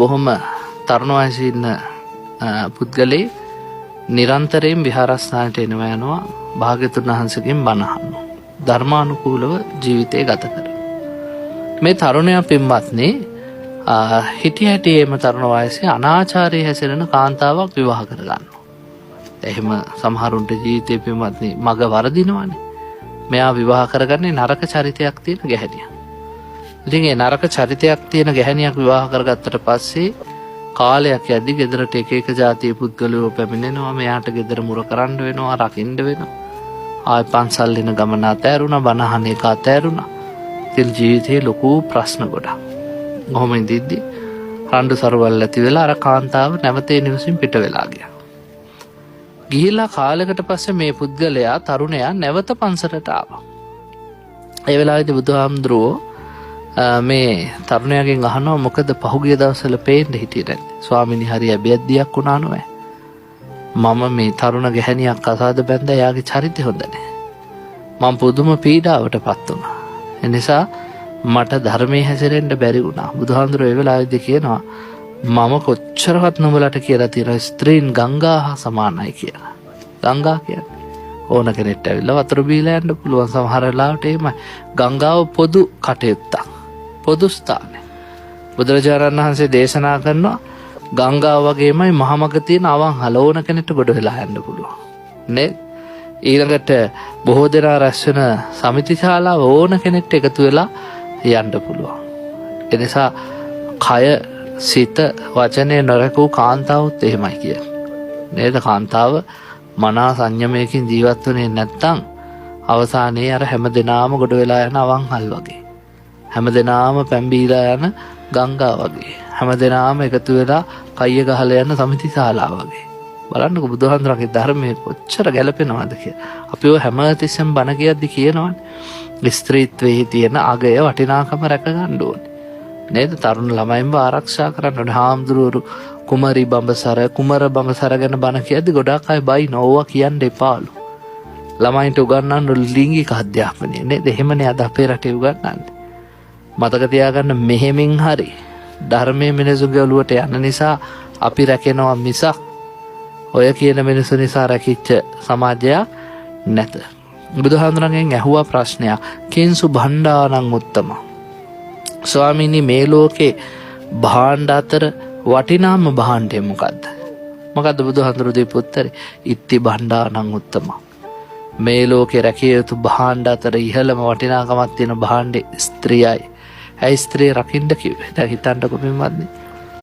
බොහොම තරුණ වයසේ ඉන්න පුද්ගලයෙක් නිරන්තරයෙන් විහාරස්ථානට එනවා යනවා භාග්‍යතුන් වහන්සේගෙන් බණ අහනවා. ධර්මානුකූලව ජීවිතය ගත කරනවා. මේ තරුණයා පින්වත්නි හිටියටම තරුණ වයසේ අනාචාරයේ හැසිරෙන කාන්තාවක් විවාහ කරගන්නවා. එහෙම සමහරුන්ට ජීවිතේ පින්වත්නි මග වරදිනවනේ. මෙයා විවාහ කරගන්නේ නරක චරිතයක් තියෙන ගැහැණියක්. ඉතින් ඒ නරක චරිතයක් තියෙන ගැහැණියක් විවාහ කරගත්තට පස්සේ කාලයක් යද්දි ගෙදරට එක එක ජාතියේ පුද්ගලයෝ පැමිණෙනවා. මෙයාට ගෙදර මුර කරන්න වෙනවා, රකින්න වෙනවා. ආයි පන්සල් යන ගමන අතෑරුණා, බණ අහන එක අතෑරුණා. ඉතින් ජීවිතේ ලොකු ප්‍රශ්න ගොඩක්. කොහොම ඉඳිද්දි රණ්ඩු සරුවල් ඇති වෙලා අර කාන්තාව නැවතේ නිවසින් පිට වෙලා ගියා. ගිහිලා කාලයකට පස්සේ මේ පුද්ගලයා තරුණයා නැවත පන්සලට ආවා. ඒ වෙලාවේදී බුදුහාමුදුරුවෝ මේ තරුණයාගෙන් අහනවා මොකද පහුගිය දවස්වල පේන්න හිටියේ නැත්තේ? ස්වාමීනි හරි අබියද්දියක් වුණා නෝයි. මම මේ තරුණ ගැහැණියක් අසාද බැඳ එයාගේ චරිතය හොඳ නැහැ. මම පුදුම පීඩාවටපත් වුණා. ඒ නිසා මට ධර්මයේ හැසිරෙන්න බැරි වුණා. බුදුහාමුදුරුවෝ ඒ වෙලාවේදී කියනවා මම කොච්චරවත් නුඹලට කියලා තියෙන ස්ත්‍රීන් ගංගා හා සමානයි කියලා. ගංගා කියන්නේ ඕන කෙනෙක්ට ඇවිල්ලා වතුර බීලා යන්න පුළුවන්. සමහර වෙලාවට එහෙමයි. ගංගාව පොදු කටයුත්තක්. පොදු ස්ථානය. බුදුරජාණන් වහන්සේ දේශනා කරනවා ගංගාව වගේමයි මහමග තියෙන අවන්හල ඕන කෙනෙක්ට ගොඩ වෙලා යන්න පුළුවන්. නේද? ඊළඟට බොහෝ දෙනා රැස් වෙන සමිති ශාලාව ඕන කෙනෙක්ට එකතු වෙලා යන්න පුළුවන්. ඒ නිසා කය සිත වචනේ නොරකූ කාන්තාවුත් එහෙමයි කියන්නේ. නේද? කාන්තාව මනා සංයමයකින් ජීවත් වෙන්නේ නැත්නම් අවසානයේ අර හැමදෙනාම ගොඩ වෙලා යන අවන්හල් වගේ. හැමදෙනාම පැම්බීලා යන ගංගා වගේ. හැමදෙනාම එකතු වෙලා කයිය ගහලා යන සමිති ශාලාව වගේ. බලන්නකො බුදුහාමුදුරන්ගේ ධර්මයේ කොච්චර ගැළපෙනවද කියලා. අපි ඔය හැමතිස්සෙම බණ කියද්දි කියනවනේ ස්ත්‍රීත්වයේ තියෙන අගය වටිනාකම රැක ගන්න ඕනේ. නේද? තරුණ ළමයින්ව ආරක්ෂා කරන්න ඕනේ. හාමුදුරුවෝ කුමරි බඹසර කුමර බඹසර ගැන බණ කියද්දි ගොඩාක් අය බයි නෝවා කියන්න එපාලු. ළමයින්ට උගන්වන්න ලිංගික අධ්‍යාපනය නේද? එහෙමනේ අද අපේ රටේ උගන්වන්නේ. මතක තියාගන්න මෙහෙමින් හරි ධර්මයේ මිනිසුගේ ඔළුවට යන නිසා අපි රැකෙනවා මිසක් ඔය කියන මිනිස්සු නිසා රැකිච්ච සමාජයක් නැත. බුදුහාමුදුරන්ගෙන් ඇහුවා ප්‍රශ්නයක්. කිංසු භණ්ඩානං උත්තම. ස්වාමීනි මේ ලෝකේ භාණ්ඩ අතර වටිනාම භාණ්ඩය මොකද්ද? මොකද්ද බුදුහාමුදුරු දීපු උත්තරේ? ඉත්ති භණ්ඩානං උත්තම. මේ ලෝකේ රැකිය යුතු භාණ්ඩ අතර ඉහළම වටිනාකමක් තියෙන භාණ්ඩේ ස්ත්‍රියයි. ඇයි ස්ත්‍රිය රකින්න කිව්වේ? දැන් හිතන්නකො පින්වත්නි.